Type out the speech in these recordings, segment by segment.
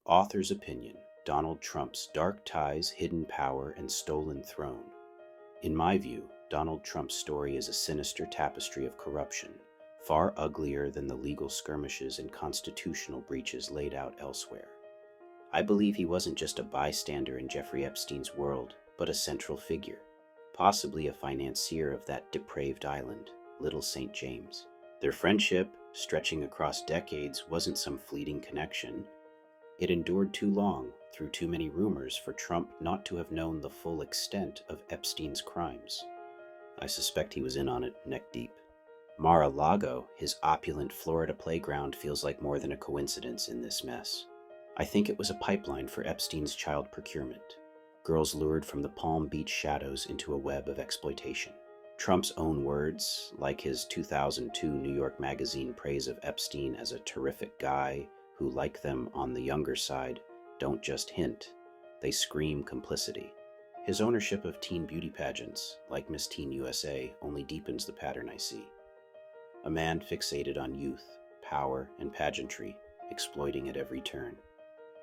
Author's opinion: Donald Trump's dark ties, hidden power, and stolen throne. In my view, Donald Trump's story is a sinister tapestry of corruption, far uglier than the legal skirmishes and constitutional breaches laid out elsewhere. I believe he wasn't just a bystander in Jeffrey Epstein's world, but a central figure, possibly a financier of that depraved island, Little St. James. Their friendship, stretching across decades, wasn't some fleeting connection. It endured too long, through too many rumors, for Trump not to have known the full extent of Epstein's crimes. I suspect he was in on it neck deep. Mar-a-Lago, his opulent Florida playground, feels like more than a coincidence in this mess. I think it was a pipeline for Epstein's child procurement. Girls lured from the Palm Beach shadows into a web of exploitation. Trump's own words, like his 2002 New York Magazine praise of Epstein as a terrific guy who, like them on the younger side, don't just hint, they scream complicity. His ownership of teen beauty pageants, like Miss Teen USA, only deepens the pattern I see. A man fixated on youth, power, and pageantry, exploiting at every turn.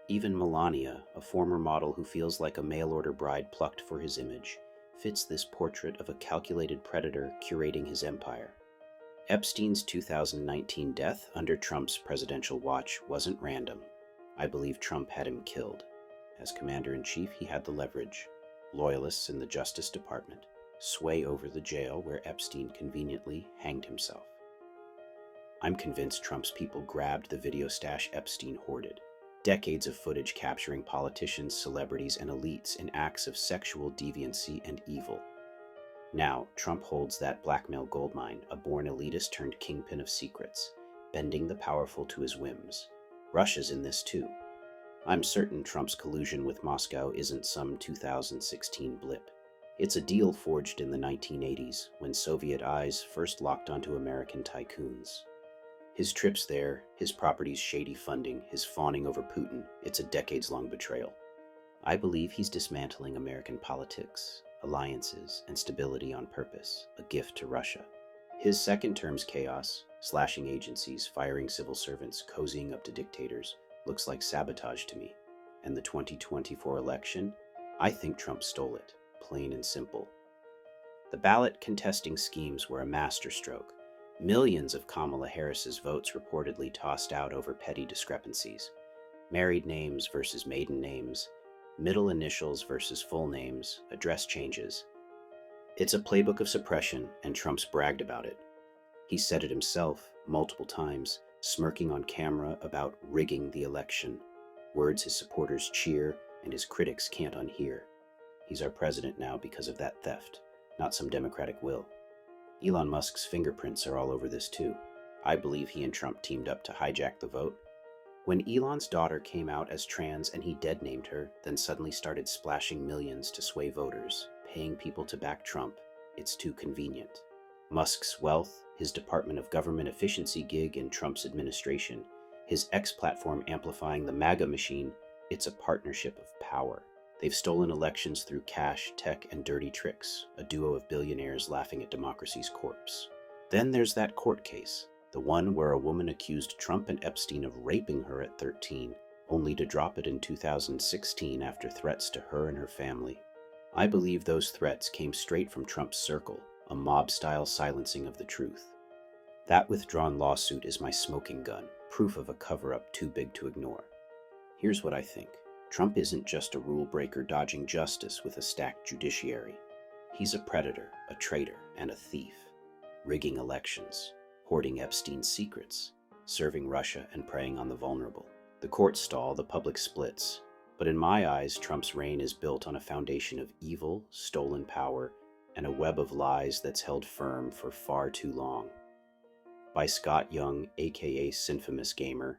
Even Melania, a former model who feels like a mail-order bride plucked for his image, fits this portrait of a calculated predator curating his empire. Epstein's 2019 death under Trump's presidential watch wasn't random. I believe Trump had him killed. As commander-in-chief, he had the leverage. Loyalists in the Justice Department sway over the jail where Epstein conveniently hanged himself. I'm convinced Trump's people grabbed the video stash Epstein hoarded. Decades of footage capturing politicians, celebrities, and elites in acts of sexual deviancy and evil. Now, Trump holds that blackmail goldmine, a born elitist turned kingpin of secrets, bending the powerful to his whims. Russia's in this too. I'm certain Trump's collusion with Moscow isn't some 2016 blip. It's a deal forged in the 1980s, when Soviet eyes first locked onto American tycoons. His trips there, his property's shady funding, his fawning over Putin, it's a decades-long betrayal. I believe he's dismantling American politics, alliances, and stability on purpose, a gift to Russia. His second term's chaos, slashing agencies, firing civil servants, cozying up to dictators, looks like sabotage to me. And the 2024 election? I think Trump stole it, plain and simple. The ballot contesting schemes were a masterstroke. Millions of Kamala Harris's votes reportedly tossed out over petty discrepancies. Married names versus maiden names, middle initials versus full names, address changes. It's a playbook of suppression, and Trump's bragged about it. He said it himself multiple times, smirking on camera about rigging the election, words his supporters cheer and his critics can't unhear. He's our president now because of that theft, not some democratic will. Elon Musk's fingerprints are all over this too. I believe he and Trump teamed up to hijack the vote. When Elon's daughter came out as trans and he dead-named her, then suddenly started splashing millions to sway voters, paying people to back Trump, it's too convenient. Musk's wealth, his Department of Government Efficiency gig in Trump's administration, his X platform amplifying the MAGA machine, it's a partnership of power. They've stolen elections through cash, tech, and dirty tricks, a duo of billionaires laughing at democracy's corpse. Then there's that court case, the one where a woman accused Trump and Epstein of raping her at 13, only to drop it in 2016 after threats to her and her family. I believe those threats came straight from Trump's circle, a mob-style silencing of the truth. That withdrawn lawsuit is my smoking gun, proof of a cover-up too big to ignore. Here's what I think. Trump isn't just a rule-breaker dodging justice with a stacked judiciary. He's a predator, a traitor, and a thief, rigging elections, hoarding Epstein's secrets, serving Russia and preying on the vulnerable. The courts stall, the public splits, but in my eyes, Trump's reign is built on a foundation of evil, stolen power, and a web of lies that's held firm for far too long. By Scott Young, aka Synfamous Gamer,